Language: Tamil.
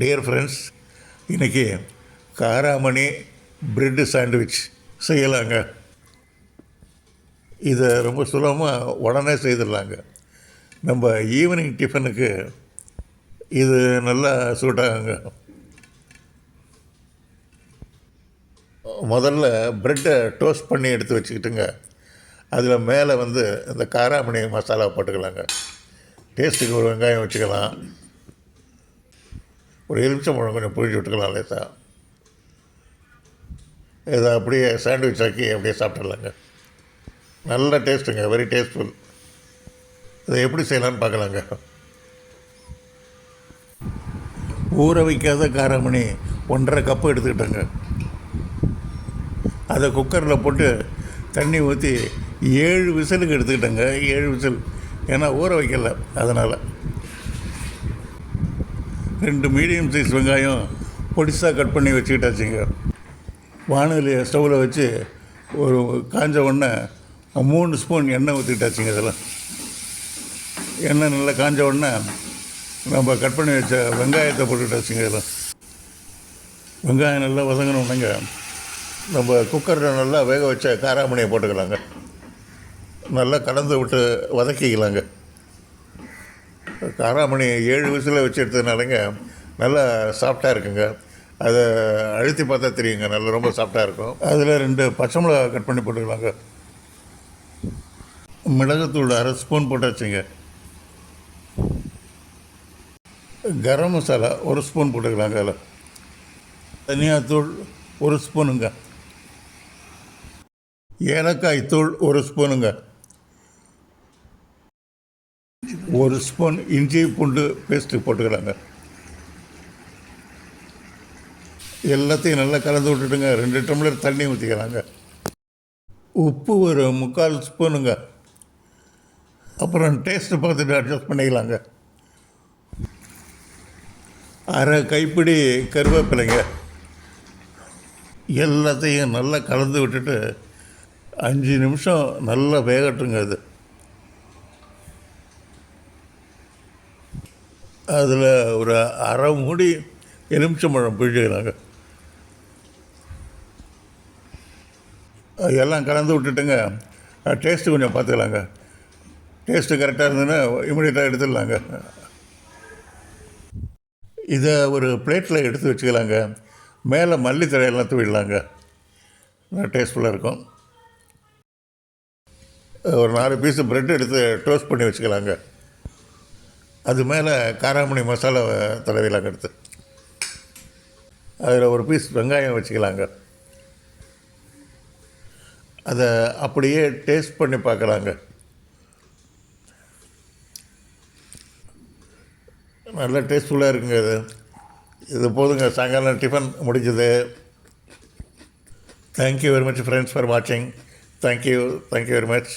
டியர் ஃப்ரெண்ட்ஸ், இன்றைக்கி காராமணி பிரெட்டு சாண்ட்விச் செய்யலாங்க. இதை ரொம்ப சுலபமாக உடனே செய்திடலாங்க. நம்ம ஈவினிங் டிஃபனுக்கு இது நல்லா சூட் ஆகுங்க. முதல்ல ப்ரெட்டை டோஸ்ட் பண்ணி எடுத்து வச்சுக்கிட்டுங்க, அதில் மேலே இந்த காராமணி மசாலா போட்டுக்கலாங்க. டேஸ்ட்டுக்கு ஒரு வெங்காயம் வச்சுக்கலாம், ஒரு எலுமிச்சம்பழம் கொஞ்சம் புழிஞ்சு விட்டுக்கலாம் லேசாக. இதை அப்படியே சாண்ட்விச் ஆக்கி அப்படியே சாப்பிட்றலாங்க. நல்ல டேஸ்ட்டுங்க, வெரி டேஸ்ட்ஃபுல். இதை எப்படி செய்யலான்னு பார்க்கலாங்க. ஊற வைக்காத காராமணி 1.5 கப்பு எடுத்துக்கிட்டேங்க. அதை குக்கரில் போட்டு தண்ணி ஊற்றி 7 விசிலுக்கு எடுத்துக்கிட்டேங்க. 7 விசில், ஏன்னா ஊற வைக்கல, அதனால். 2 மீடியம் சைஸ் வெங்காயம் பொடிசாக கட் பண்ணி வச்சுக்கிட்டாச்சுங்க. வானொலியை ஸ்டவ்வில் வச்சு ஒரு காஞ்ச உடனே 3 ஸ்பூன் எண்ணெய் ஊற்றிக்கிட்டாச்சுங்க. இதெல்லாம் எண்ணெய் நல்லா காஞ்ச உடனே நம்ம கட் பண்ணி வச்ச வெங்காயத்தை போட்டுக்கிட்டாச்சுங்க. இதெல்லாம் வெங்காயம் நல்லா வதங்கணும்னுங்க, நம்ம குக்கரில் நல்லா வேக வச்ச காராமணியை போட்டுக்கலாங்க. நல்லா கலந்து விட்டு வதக்கிக்கலாங்க. காராமணி 7 விசில் வச்சு எடுத்ததுனாலங்க நல்லா சாஃப்டாக இருக்குங்க. அதை அழுத்தி பார்த்தா தெரியுங்க, நல்லா ரொம்ப சாஃப்டாக இருக்கும். அதில் 2 பச்சை மிளகா கட் பண்ணி போட்டுக்கலாங்க. மிளகுத்தூள் 1/2 ஸ்பூன் போட்டாச்சுங்க. கரம் மசாலா 1 ஸ்பூன் போட்டுக்கலாங்க. அதில் தனியாத்தூள் 1 ஸ்பூனுங்க. ஏலக்காய் தூள் 1 ஸ்பூனுங்க. 1 ஸ்பூன் இஞ்சி பூண்டு பேஸ்ட்டு போட்டுக்கலாங்க. எல்லாத்தையும் நல்லா கலந்து விட்டுட்டுங்க 2 டம்ளர் தண்ணி ஊற்றிக்கலாங்க. உப்பு ஒரு 3/4 ஸ்பூனுங்க. அப்புறம் டேஸ்ட்டு பார்த்துட்டு அட்ஜஸ்ட் பண்ணிக்கலாங்க. 1/2 கைப்பிடி கருவேப்பிலைங்க. எல்லாத்தையும் நல்லா கலந்து விட்டுட்டு 5 நிமிஷம் நல்லா வேகட்டுங்க. அதில் ஒரு 1/2 மூடி எலுமிச்சம்பழம் பிழிஞ்சுக்கிறாங்க. எல்லாம் கலந்து விட்டுட்டுங்க, டேஸ்ட்டு கொஞ்சம் பார்த்துக்கலாங்க. டேஸ்ட்டு கரெக்டாக இருந்ததுன்னா இமீடியட்டாக எடுத்துடலாங்க. இதை ஒரு பிளேட்டில் எடுத்து வச்சுக்கலாங்க. மேலே மல்லித்தழையெல்லாம் தூவிடலாங்க. டேஸ்ட்ஃபுல்லாக இருக்கும். ஒரு 4 பீஸு ப்ரெட் எடுத்து டோஸ்ட் பண்ணி வச்சுக்கலாங்க. அது மேலே காராமணி மசாலாவை தடவிலாங்க. எடுத்து அதில் ஒரு பீஸ் வெங்காயம் வச்சுக்கலாங்க. அதை அப்படியே டேஸ்ட் பண்ணி பார்க்கலாங்க. நல்லா டேஸ்ட்ஃபுல்லாக இருக்குங்க. இது போதுங்க, சாயங்காலம் டிஃபன் முடிஞ்சது. Thank you very much friends for வாட்சிங். Thank you very much.